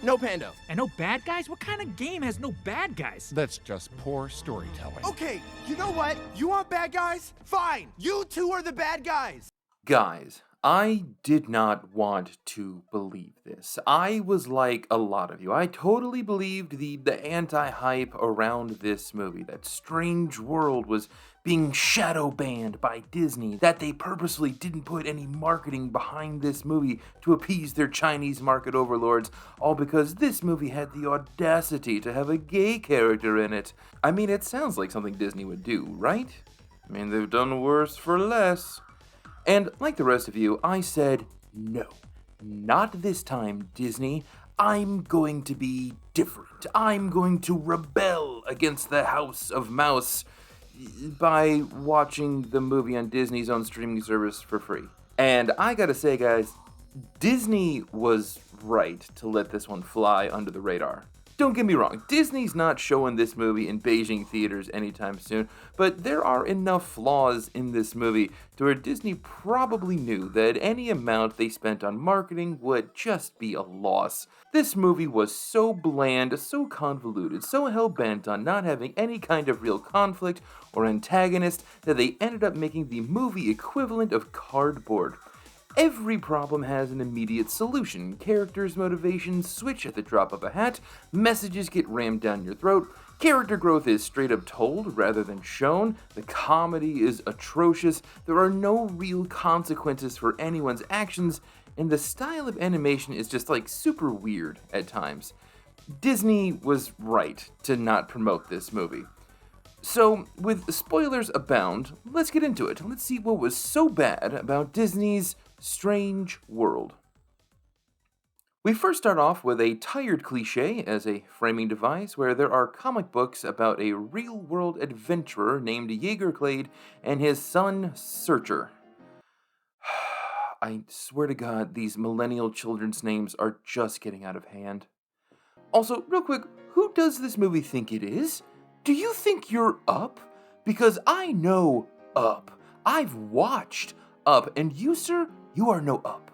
No Pando. And no bad guys? What kind of game has no bad guys? That's just poor storytelling. Okay, you know what? You want bad guys? Fine. You two are the bad guys. Guys, I did not want to believe this. I was like a lot of you. I totally believed the anti-hype around this movie, that Strange World was being shadow banned by Disney, that they purposely didn't put any marketing behind this movie to appease their Chinese market overlords, all because this movie had the audacity to have a gay character in it. I mean, it sounds like something Disney would do, right? I mean, they've done worse for less. And like the rest of you, I said, no, not this time, Disney. I'm going to be different. I'm going to rebel against the House of Mouse by watching the movie on Disney's own streaming service for free. And I gotta say, guys, Disney was right to let this one fly under the radar. Don't get me wrong, Disney's not showing this movie in Beijing theaters anytime soon, but there are enough flaws in this movie to where Disney probably knew that any amount they spent on marketing would just be a loss. This movie was so bland, so convoluted, so hell-bent on not having any kind of real conflict or antagonist that they ended up making the movie equivalent of cardboard. Every problem has an immediate solution. Characters' motivations switch at the drop of a hat, messages get rammed down your throat, character growth is straight up told rather than shown, the comedy is atrocious, there are no real consequences for anyone's actions, and the style of animation is just like super weird at times. Disney was right to not promote this movie. So, with spoilers abound, let's get into it. Let's see what was so bad about Disney's Strange World. We first start off with a tired cliche as a framing device where there are comic books about a real-world adventurer named Jaeger Clade and his son Searcher. I swear to God, these millennial children's names are just getting out of hand. Also, real quick, who does this movie think it is? Do you think you're Up? Because I know Up. I've watched Up, and you, sir, you are no Up.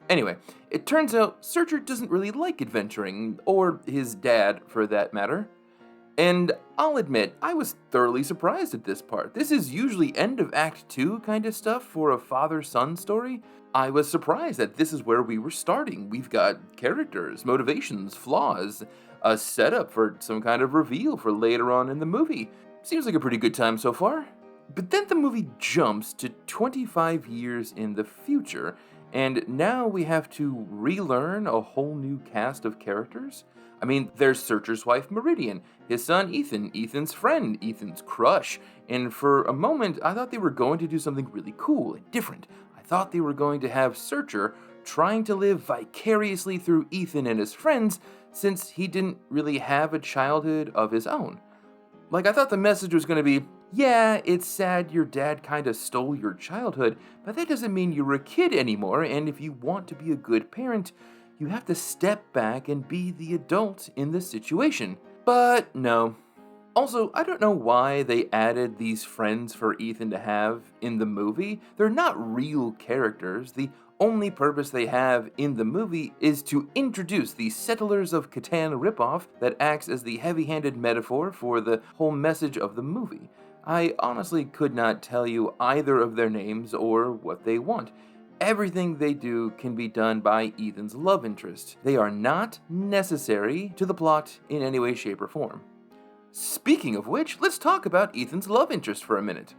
Anyway, it turns out Searcher doesn't really like adventuring, or his dad, for that matter. And I'll admit, I was thoroughly surprised at this part. This is usually end of Act 2 kind of stuff for a father-son story. I was surprised that this is where we were starting. We've got characters, motivations, flaws, a setup for some kind of reveal for later on in the movie. Seems like a pretty good time so far. But then the movie jumps to 25 years in the future, and now we have to relearn a whole new cast of characters. I mean, there's Searcher's wife Meridian, his son Ethan, Ethan's friend, Ethan's crush, and for a moment I thought they were going to do something really cool and different. I thought they were going to have Searcher trying to live vicariously through Ethan and his friends, since he didn't really have a childhood of his own. Like, I thought the message was going to be, yeah, it's sad your dad kind of stole your childhood, but that doesn't mean you're a kid anymore, and if you want to be a good parent, you have to step back and be the adult in the situation. But no. Also, I don't know why they added these friends for Ethan to have in the movie. They're not real characters. The only purpose they have in the movie is to introduce the Settlers of Catan ripoff that acts as the heavy-handed metaphor for the whole message of the movie. I honestly could not tell you either of their names or what they want. Everything they do can be done by Ethan's love interest. They are not necessary to the plot in any way, shape, or form. Speaking of which, let's talk about Ethan's love interest for a minute.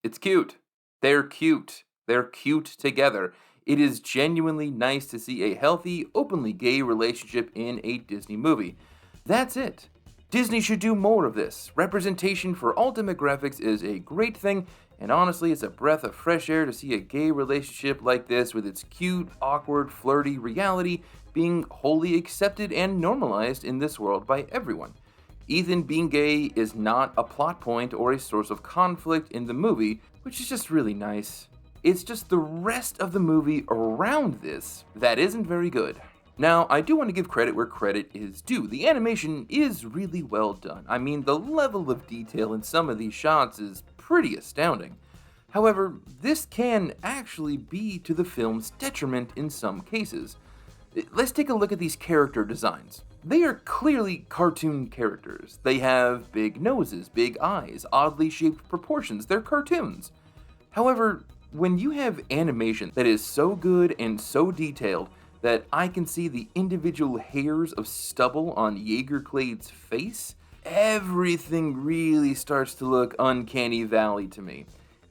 It's cute. They're cute. They're cute together. It is genuinely nice to see a healthy, openly gay relationship in a Disney movie. That's it. Disney should do more of this. Representation for all demographics is a great thing, and honestly, it's a breath of fresh air to see a gay relationship like this with its cute, awkward, flirty reality being wholly accepted and normalized in this world by everyone. Ethan being gay is not a plot point or a source of conflict in the movie, which is just really nice. It's just the rest of the movie around this that isn't very good. Now, I do want to give credit where credit is due. The animation is really well done. I mean, the level of detail in some of these shots is pretty astounding. However, this can actually be to the film's detriment in some cases. Let's take a look at these character designs. They are clearly cartoon characters. They have big noses, big eyes, oddly shaped proportions. They're cartoons. However, when you have animation that is so good and so detailed that I can see the individual hairs of stubble on Jaeger Clade's face, everything really starts to look uncanny valley to me.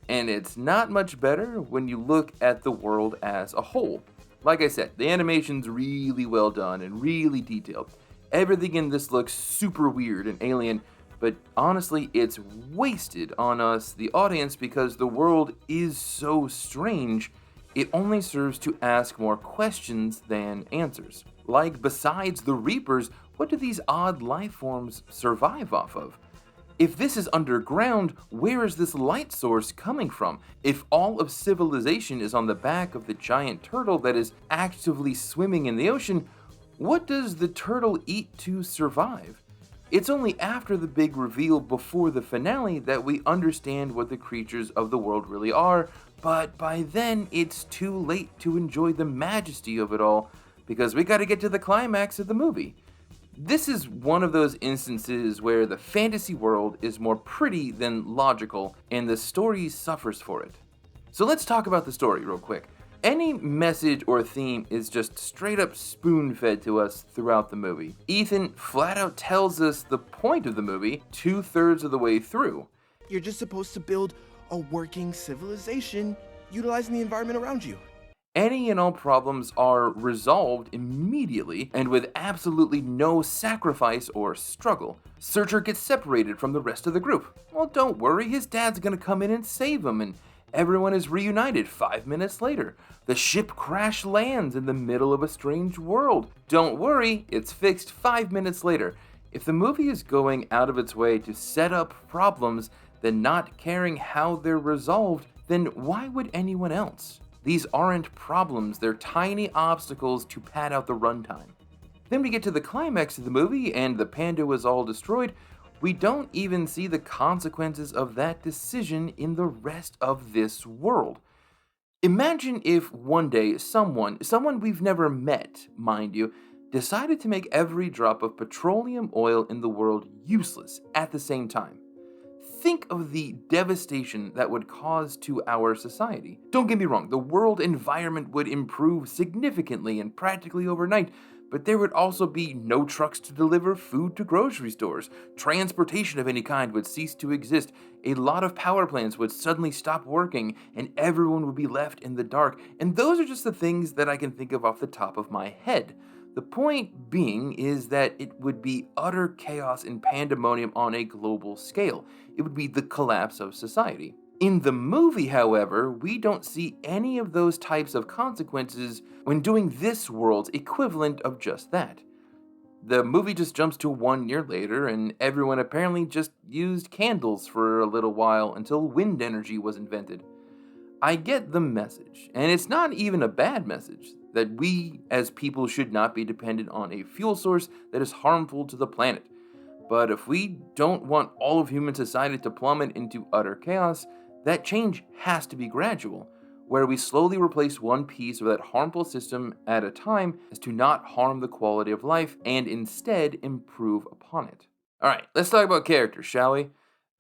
And it's not much better when you look at the world as a whole. Like I said, the animation's really well done and really detailed. Everything in this looks super weird and alien, but honestly, it's wasted on us, the audience, because the world is so strange, it only serves to ask more questions than answers. Like, besides the Reapers, what do these odd life forms survive off of? If this is underground, where is this light source coming from? If all of civilization is on the back of the giant turtle that is actively swimming in the ocean, what does the turtle eat to survive? It's only after the big reveal before the finale that we understand what the creatures of the world really are, but by then it's too late to enjoy the majesty of it all, because we gotta get to the climax of the movie. This is one of those instances where the fantasy world is more pretty than logical, and the story suffers for it. So let's talk about the story real quick. Any message or theme is just straight up spoon-fed to us throughout the movie. Ethan flat out tells us the point of the movie 2/3 of the way through. You're just supposed to build a working civilization utilizing the environment around you. Any and all problems are resolved immediately and with absolutely no sacrifice or struggle. Searcher gets separated from the rest of the group. Well, don't worry, his dad's gonna come in and save him, and everyone is reunited 5 minutes later. The ship crash lands in the middle of a strange world. Don't worry, it's fixed 5 minutes later. If the movie is going out of its way to set up problems, then not caring how they're resolved, then why would anyone else? These aren't problems, they're tiny obstacles to pad out the runtime. Then we get to the climax of the movie and the panda was all destroyed. We don't even see the consequences of that decision in the rest of this world. Imagine if one day someone we've never met, mind you, decided to make every drop of petroleum oil in the world useless at the same time. Think of the devastation that would cause to our society. Don't get me wrong, the world environment would improve significantly and practically overnight, but there would also be no trucks to deliver food to grocery stores. Transportation of any kind would cease to exist. A lot of power plants would suddenly stop working, and everyone would be left in the dark. And those are just the things that I can think of off the top of my head. The point being is that it would be utter chaos and pandemonium on a global scale. It would be the collapse of society. In the movie, however, we don't see any of those types of consequences when doing this world's equivalent of just that. The movie just jumps to 1 year later, and everyone apparently just used candles for a little while until wind energy was invented. I get the message, and it's not even a bad message, that we as people should not be dependent on a fuel source that is harmful to the planet. But if we don't want all of human society to plummet into utter chaos, that change has to be gradual, where we slowly replace one piece of that harmful system at a time as to not harm the quality of life and instead improve upon it. Alright, let's talk about characters, shall we?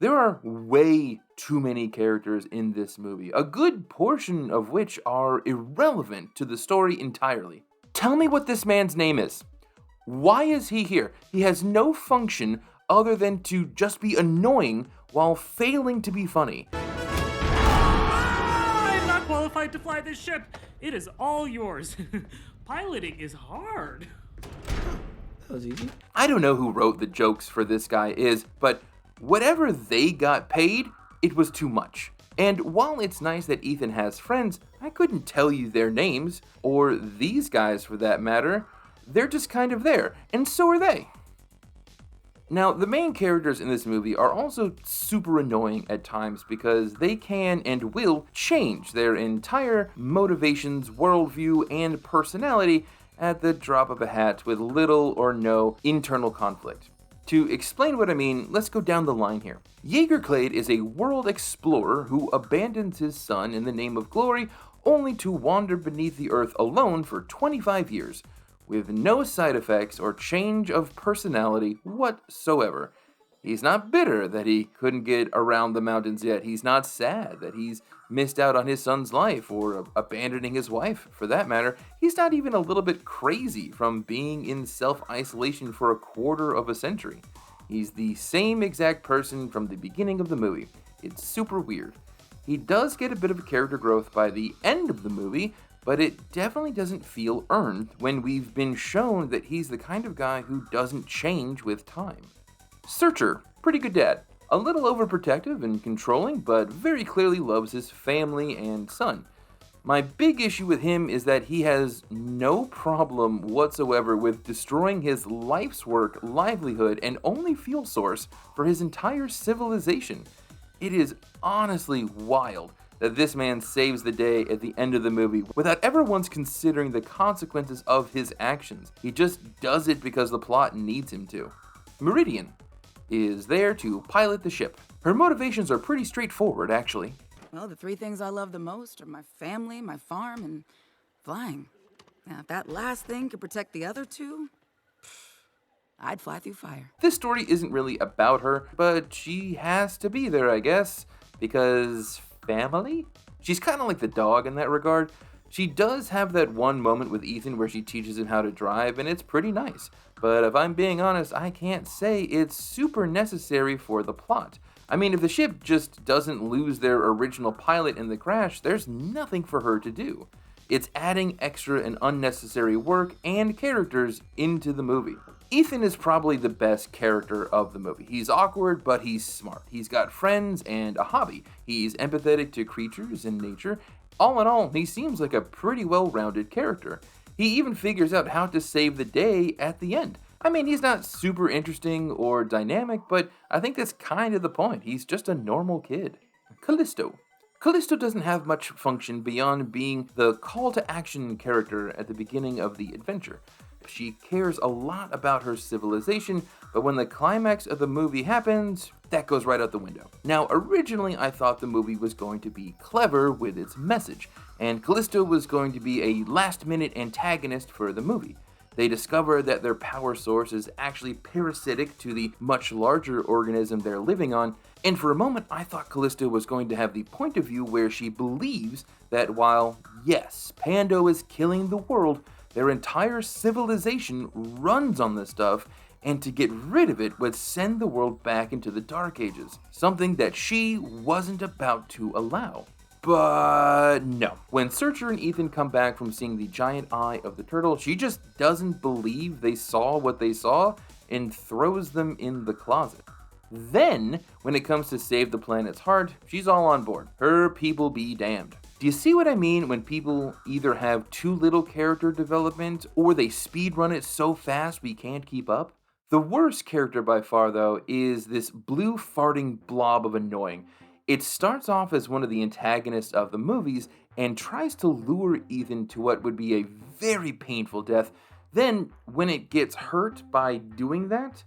There are way too many characters in this movie, a good portion of which are irrelevant to the story entirely. Tell me what this man's name is. Why is he here? He has no function other than to just be annoying while failing to be funny. I'm not qualified to fly this ship. It is all yours. Piloting is hard. That was easy. I don't know who wrote the jokes for this guy is, but whatever they got paid, it was too much. And while it's nice that Ethan has friends, I couldn't tell you their names, or these guys for that matter. They're just kind of there, and so are they. Now, the main characters in this movie are also super annoying at times because they can and will change their entire motivations, worldview, and personality at the drop of a hat with little or no internal conflict. To explain what I mean, let's go down the line here. Jaeger Clade is a world explorer who abandons his son in the name of glory only to wander beneath the earth alone for 25 years. with no side effects or change of personality whatsoever. He's not bitter that he couldn't get around the mountains yet. He's not sad that he's missed out on his son's life or abandoning his wife, for that matter. He's not even a little bit crazy from being in self-isolation for a quarter of a century. He's the same exact person from the beginning of the movie. It's super weird. He does get a bit of a character growth by the end of the movie, but it definitely doesn't feel earned when we've been shown that he's the kind of guy who doesn't change with time. Searcher, pretty good dad. A little overprotective and controlling, but very clearly loves his family and son. My big issue with him is that he has no problem whatsoever with destroying his life's work, livelihood, and only fuel source for his entire civilization. It is honestly wild that this man saves the day at the end of the movie without ever once considering the consequences of his actions. He just does it because the plot needs him to. Meridian is there to pilot the ship. Her motivations are pretty straightforward, actually. Well, the three things I love the most are my family, my farm, and flying. Now, if that last thing could protect the other two, I'd fly through fire. This story isn't really about her, but she has to be there, I guess, because family? She's kind of like the dog in that regard. She does have that one moment with Ethan where she teaches him how to drive, and it's pretty nice. But if I'm being honest, I can't say it's super necessary for the plot. I mean, if the ship just doesn't lose their original pilot in the crash, there's nothing for her to do. It's adding extra and unnecessary work and characters into the movie. Ethan is probably the best character of the movie. He's awkward, but he's smart. He's got friends and a hobby. He's empathetic to creatures and nature. All in all, he seems like a pretty well-rounded character. He even figures out how to save the day at the end. I mean, he's not super interesting or dynamic, but I think that's kind of the point. He's just a normal kid. Callisto. Callisto doesn't have much function beyond being the call-to-action character at the beginning of the adventure. She cares a lot about her civilization, but when the climax of the movie happens, that goes right out the window. Now, originally I thought the movie was going to be clever with its message, and Callisto was going to be a last-minute antagonist for the movie. They discover that their power source is actually parasitic to the much larger organism they're living on, and for a moment I thought Callisto was going to have the point of view where she believes that while, yes, Pando is killing the world, their entire civilization runs on this stuff, and to get rid of it would send the world back into the Dark Ages, something that she wasn't about to allow. But no. When Searcher and Ethan come back from seeing the giant eye of the turtle, she just doesn't believe they saw what they saw and throws them in the closet. Then, when it comes to save the planet's heart, she's all on board. Her people be damned. Do you see what I mean when people either have too little character development or they speedrun it so fast we can't keep up? The worst character by far, though, is this blue farting blob of annoying. It starts off as one of the antagonists of the movies and tries to lure Ethan to what would be a very painful death. Then, when it gets hurt by doing that,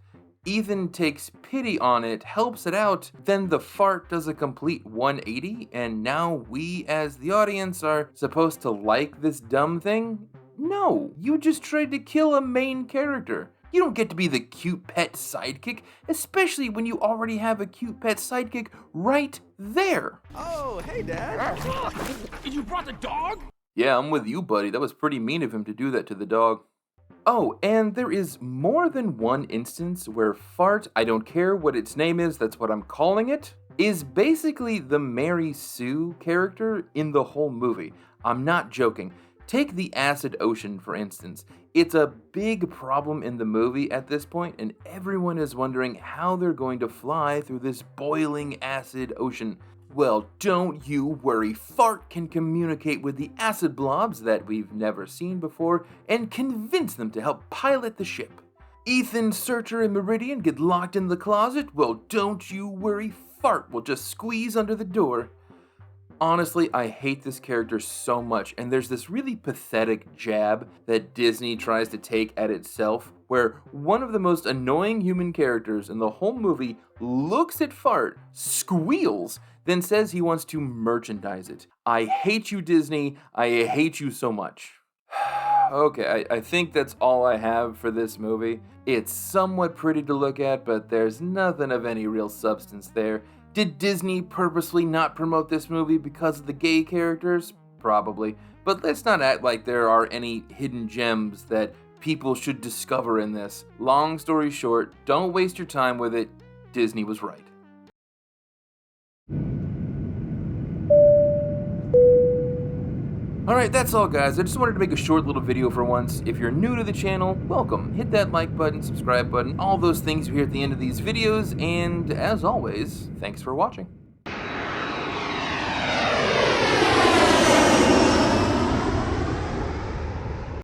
Ethan takes pity on it, helps it out, then the fart does a complete 180, and now we as the audience are supposed to like this dumb thing? No, you just tried to kill a main character. You don't get to be the cute pet sidekick, especially when you already have a cute pet sidekick right there. Oh, hey, Dad. You brought the dog? Yeah, I'm with you, buddy. That was pretty mean of him to do that to the dog. Oh, and there is more than one instance where Fart, I don't care what its name is, that's what I'm calling it, is basically the Mary Sue character in the whole movie. I'm not joking. Take the acid ocean, for instance. It's a big problem in the movie at this point, and everyone is wondering how they're going to fly through this boiling acid ocean. Well, don't you worry. Fart can communicate with the acid blobs that we've never seen before and convince them to help pilot the ship. Ethan, Searcher, and Meridian get locked in the closet. Well, don't you worry. Fart will just squeeze under the door. Honestly, I hate this character so much, and there's this really pathetic jab that Disney tries to take at itself, where one of the most annoying human characters in the whole movie looks at Fart, squeals, then says he wants to merchandise it. I hate you, Disney. I hate you so much. Okay, I think that's all I have for this movie. It's somewhat pretty to look at, but there's nothing of any real substance there. Did Disney purposely not promote this movie because of the gay characters? Probably. But let's not act like there are any hidden gems that people should discover in this. Long story short, don't waste your time with it. Disney was right. Alright, that's all guys. I just wanted to make a short little video for once. If you're new to the channel, welcome. Hit that like button, subscribe button, all those things you hear at the end of these videos, and as always, thanks for watching.